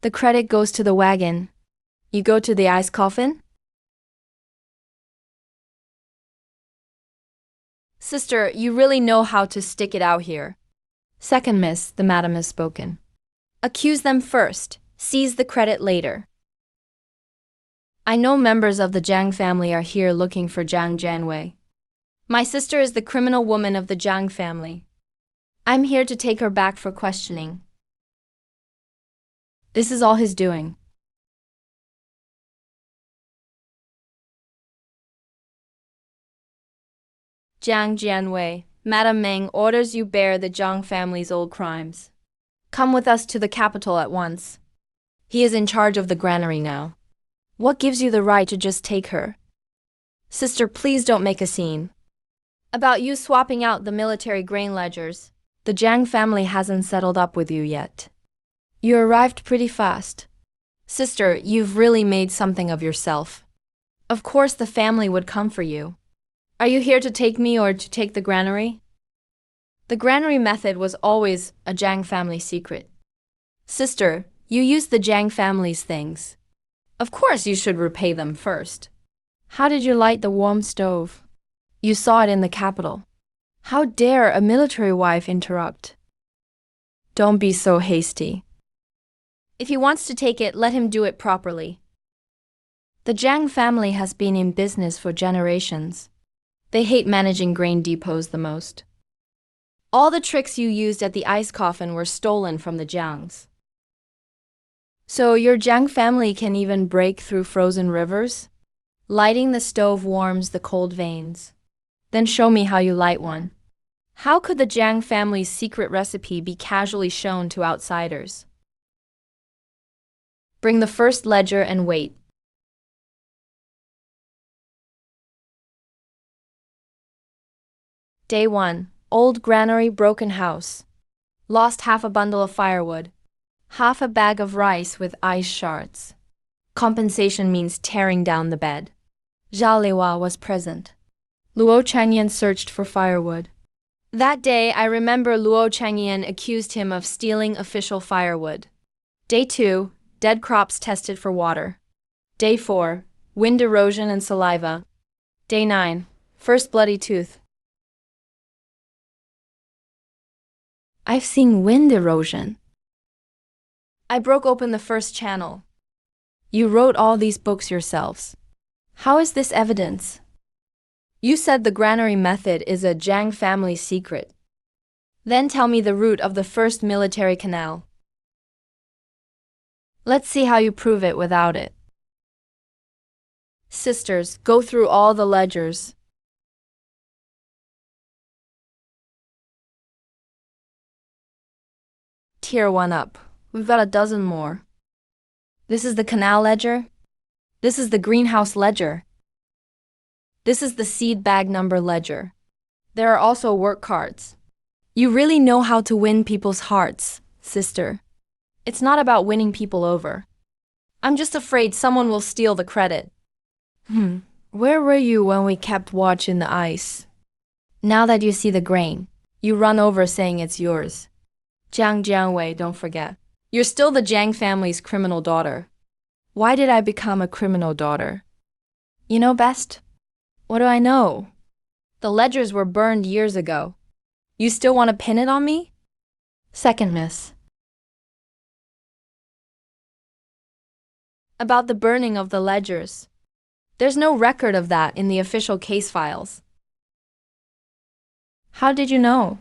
A: The credit goes to the wagon. You go to the ice coffin? Sister, you really know how to stick it out here. Second, miss, the madam has spoken. Accuse them first, seize the credit later. I know members of the Jiang family are here looking for Zhang Jianwei. My sister is the criminal woman of the Jiang family. I'm here to take her back for questioning. This is all his doing. Zhang Jianwei, Madam Meng orders you bear the Zhang family's old crimes. Come with us to the capital at once. He is in charge of the granary now. What gives you the right to just take her? Sister, please don't make a scene. About you swapping out the military grain ledgers, the Zhang family hasn't settled up with you yet. You arrived pretty fast. Sister, you've really made something of yourself. Of course the family would come for you. Are you here to take me or to take the granary? The granary method was always a Jiang family secret. Sister, you used the Jiang family's things. Of course you should repay them first. How did you light the warm stove? You saw it in the capital. How dare a military wife interrupt? Don't be so hasty. If he wants to take it, let him do it properly. The Jiang family has been in business for generations. They hate managing grain depots the most. All the tricks you used at the ice coffin were stolen from the Jiangs. So your Jiang family can even break through frozen rivers? Lighting the stove warms the cold veins. Then show me how you light one. How could the Jiang family's secret recipe be casually shown to outsiders? Bring the first ledger and wait. Day 1. Old granary, broken house. Lost half a bundle of firewood. Half a bag of rice with ice shards. Compensation means tearing down the bed. Zhao Liwa was present. Luo Changyan searched for firewood. That day, I remember Luo Changyan accused him of stealing official firewood. Day 2. Dead crops tested for water. Day 4. Wind erosion and saliva. Day 9. First bloody tooth. I've seen wind erosion. I broke open the first channel. You wrote all these books yourselves. How is this evidence? You said the granary method is a Jiang family secret. Then tell me the route of the first military canal. Let's see how you prove it without it. Sisters, go through all the ledgers. Tier 1 up. We've got a dozen more. This is the canal ledger. This is the greenhouse ledger. This is the seed bag number ledger. There are also work cards. You really know how to win people's hearts, sister. It's not about winning people over. I'm just afraid someone will steal the credit. Where were you when we kept watch in the ice? Now that you see the grain, you run over saying it's yours. Jiang Jiangwei, don't forget. You're still the Jiang family's criminal daughter. Why did I become a criminal daughter? You know best. What do I know? The ledgers were burned years ago. You still want to pin it on me? Second miss. About the burning of the ledgers. There's no record of that in the official case files. How did you know?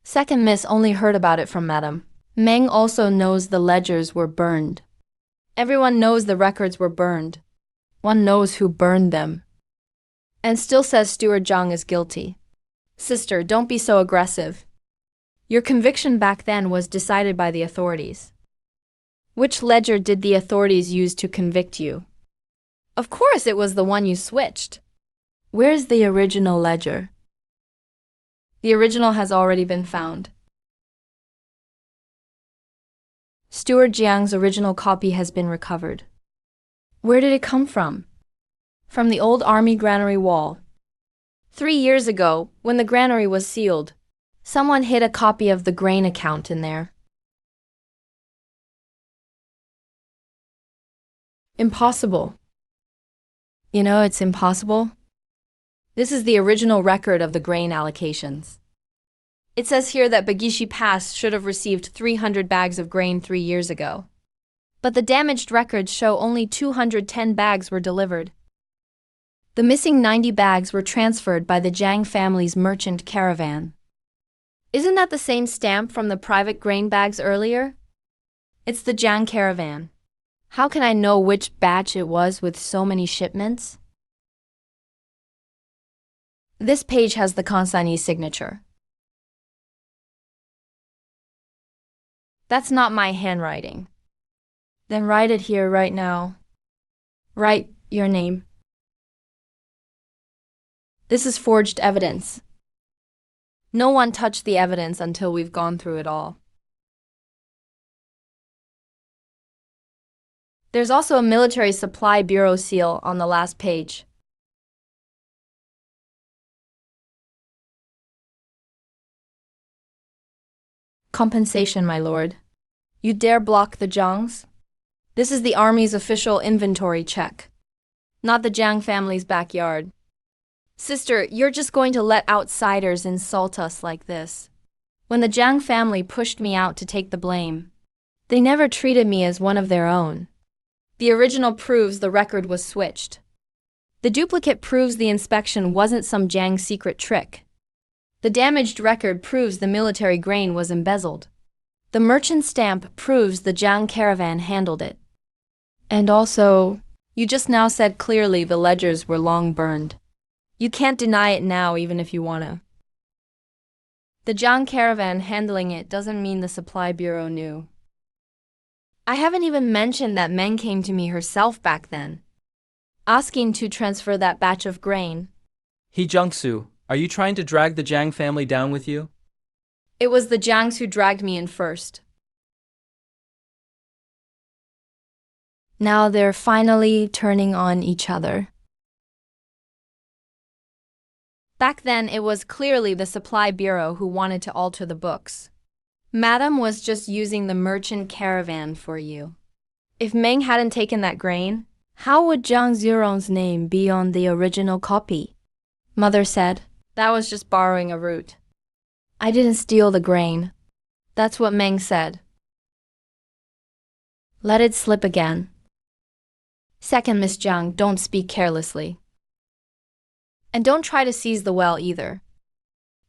A: Second miss only heard about it from Madam. Meng also knows the ledgers were burned. Everyone knows the records were burned. One knows who burned them. And still says Steward Zhang is guilty. Sister, don't be so aggressive. Your conviction back then was decided by the authorities. Which ledger did the authorities use to convict you? Of course it was the one you switched. Where's the original ledger? The original has already been found. Steward Jiang's original copy has been recovered. Where did it come from? From the old army granary wall. 3 years ago, when the granary was sealed, someone hid a copy of the grain account in there. Impossible. You know it's impossible? This is the original record of the grain allocations. It says here that Bagishi Pass should have received 300 bags of grain 3 years ago. But the damaged records show only 210 bags were delivered. The missing 90 bags were transferred by the Jiang family's merchant caravan. Isn't that the same stamp from the private grain bags earlier? It's the Jiang caravan. How can I know which batch it was with so many shipments? This page has the consignee's signature. That's not my handwriting. Then write it here right now. Write your name. This is forged evidence. No one touched the evidence until we've gone through it all. There's also a military supply bureau seal on the last page. Compensation, my lord. You dare block the Zhangs? This is the army's official inventory check, not the Jiang family's backyard. Sister, you're just going to let outsiders insult us like this. When the Jiang family pushed me out to take the blame, they never treated me as one of their own. The original proves the record was switched. The duplicate proves the inspection wasn't some Jiang secret trick. The damaged record proves the military grain was embezzled. The merchant stamp proves the Jiang caravan handled it. And also, you just now said clearly the ledgers were long burned. You can't deny it now even if you wanna. The Jiang caravan handling it doesn't mean the supply bureau knew. I haven't even mentioned that Meng came to me herself back then, asking to transfer that batch of grain.
D: He Jiangsu, are you trying to drag the Jiang family down with you?
A: It was the Jiangs who dragged me in first. Now they're finally turning on each other. Back then, it was clearly the supply bureau who wanted to alter the books. Madam was just using the merchant caravan for you. If Meng hadn't taken that grain, how would Jiang Zirong's name be on the original copy? Mother said, that was just borrowing a route. I didn't steal the grain. That's what Meng said. Let it slip again. Second, Miss Jiang, don't speak carelessly. And don't try to seize the well either.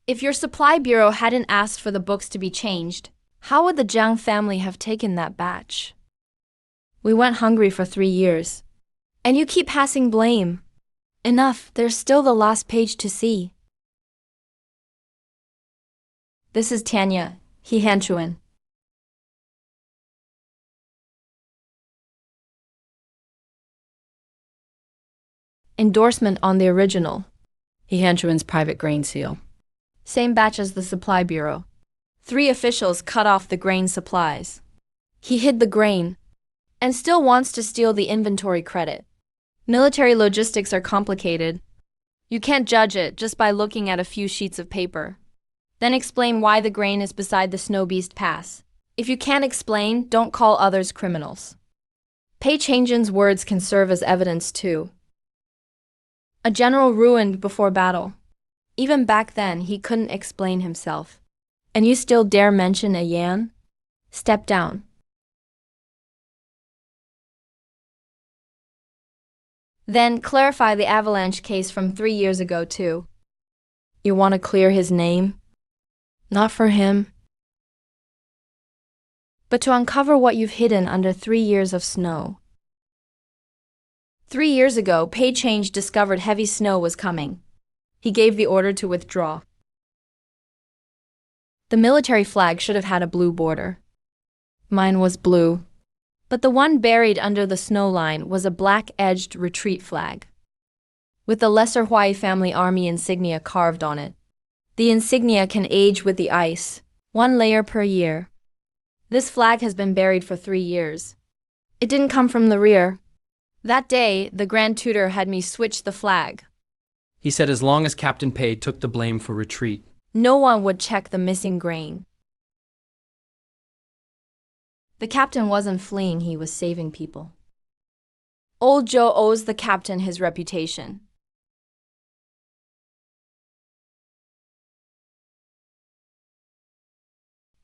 A: If your supply bureau hadn't asked for the books to be changed, how would the Jiang family have taken that batch? We went hungry for 3 years. And you keep passing blame. Enough, there's still the last page to see. This is Tanya, He Hanchuan. Endorsement on the original.
B: He Hanchuan's private grain seal.
A: Same batch as the supply bureau. 3 officials cut off the grain supplies. He hid the grain and still wants to steal the inventory credit. Military logistics are complicated. You can't judge it just by looking at a few sheets of paper. Then explain why the grain is beside the Snow Beast Pass. If you can't explain, don't call others criminals. Pei Changjin's words can serve as evidence too. A general ruined before battle. Even back then, he couldn't explain himself. And you still dare mention a Yan? Step down. Then clarify the avalanche case from 3 years ago too. You want to clear his name? Not for him, but to uncover what you've hidden under 3 years of snow. 3 years ago, Pei Change discovered heavy snow was coming. He gave the order to withdraw. The military flag should have had a blue border. Mine was blue, but the one buried under the snow line was a black-edged retreat flag, with the Lesser Huai family army insignia carved on it. The insignia can age with the ice, 1 layer per year. This flag has been buried for 3 years. It didn't come from the rear. That day, the Grand Tutor had me switch the flag.
D: He said as long as Captain Pei took the blame for retreat.
A: No one would check the missing grain. The captain wasn't fleeing, he was saving people. Old Joe owes the captain his reputation.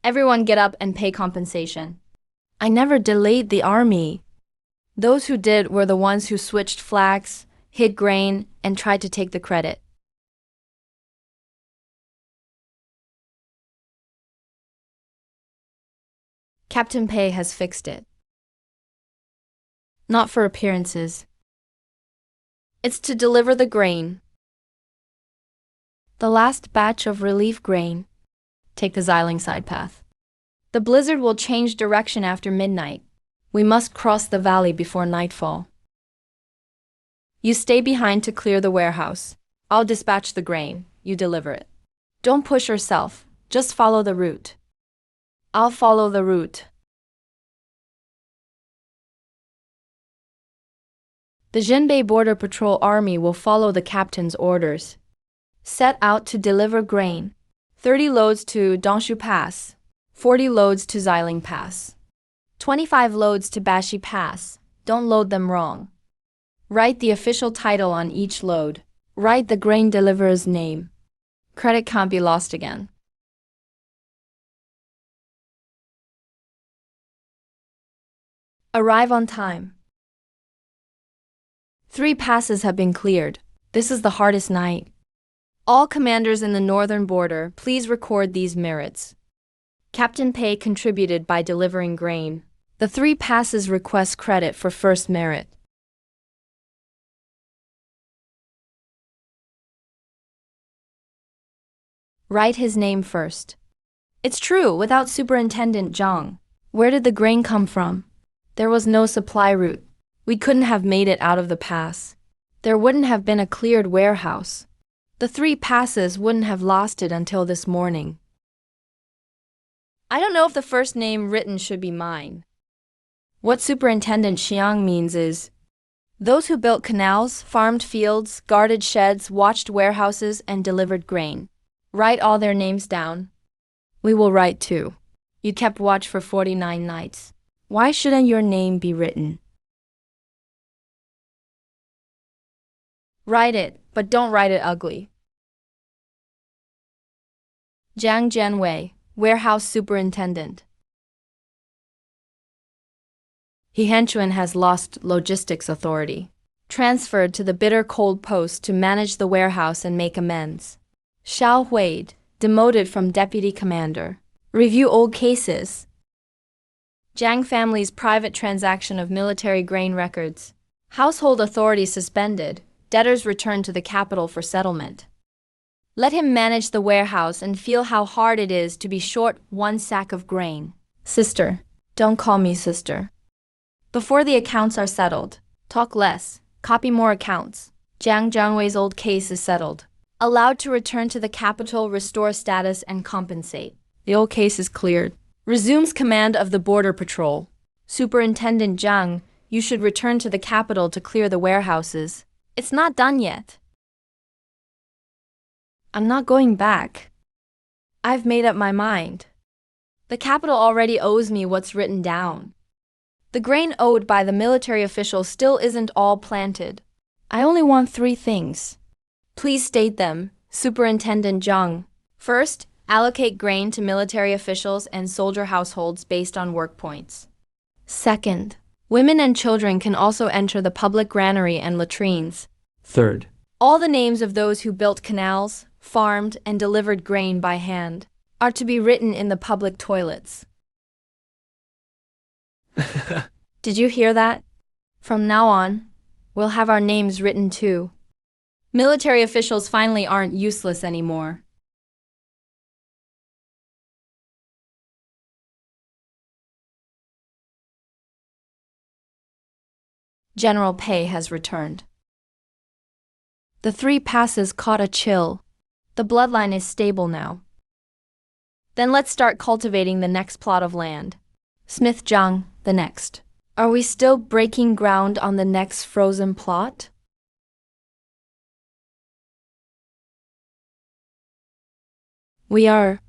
A: Everyone get up and pay compensation. I never delayed the army. Those who did were the ones who switched flags, hid grain, and tried to take the credit. Captain Pei has fixed it. Not for appearances. It's to deliver the grain. The last batch of relief grain. Take the Xiling side path. The blizzard will change direction after midnight. We must cross the valley before nightfall. You stay behind to clear the warehouse. I'll dispatch the grain. You deliver it. Don't push yourself. Just follow the route. I'll follow the route. The Zhenbei Border Patrol Army will follow the captain's orders. Set out to deliver grain. 30 loads to Dongshu Pass, 40 loads to Xiling Pass. 25 loads to Bashi Pass. Don't load them wrong. Write the official title on each load. Write the grain deliverer's name. Credit can't be lost again. Arrive on time. 3 passes have been cleared. This is the hardest night. All commanders in the northern border, please record these merits. Captain Pei contributed by delivering grain. The 3 passes request credit for first merit. Write his name first. It's true, without Superintendent Zhang. Where did the grain come from? There was no supply route. We couldn't have made it out of the pass. There wouldn't have been a cleared warehouse. The 3 passes wouldn't have lasted until this morning. I don't know if the first name written should be mine. What Superintendent Xiang means is, those who built canals, farmed fields, guarded sheds, watched warehouses, and delivered grain. Write all their names down. We will write too. You kept watch for 49 nights. Why shouldn't your name be written? Write it, but don't write it ugly. Jiang Jianwei, Warehouse Superintendent. He Hanchuan has lost logistics authority. Transferred to the bitter cold post to manage the warehouse and make amends. Xiao Huide, demoted from deputy commander. Review old cases. Jiang family's private transaction of military grain records. Household authority suspended. Debtors returned to the capital for settlement. Let him manage the warehouse and feel how hard it is to be short 1 sack of grain. Sister, don't call me sister. Before the accounts are settled, talk less, copy more accounts. Jiang Jianwei's old case is settled. Allowed to return to the capital, restore status, and compensate. The old case is cleared. Resumes command of the border patrol. Superintendent Zhang, you should return to the capital to clear the warehouses. It's not done yet. I'm not going back. I've made up my mind. The capital already owes me what's written down. The grain owed by the military officials still isn't all planted. I only want 3 things. Please state them, Superintendent Zhang. First, allocate grain to military officials and soldier households based on work points. Second, women and children can also enter the public granary and latrines.
D: Third,
A: all the names of those who built canals, farmed, and delivered grain by hand are to be written in the public toilets. Did you hear that? From now on, we'll have our names written too. Military officials finally aren't useless anymore. General Pei has returned. The 3 passes caught a chill. The bloodline is stable now. Then let's start cultivating the next plot of land. Smith Zhang, the next. Are we still breaking ground on the next frozen plot? We are.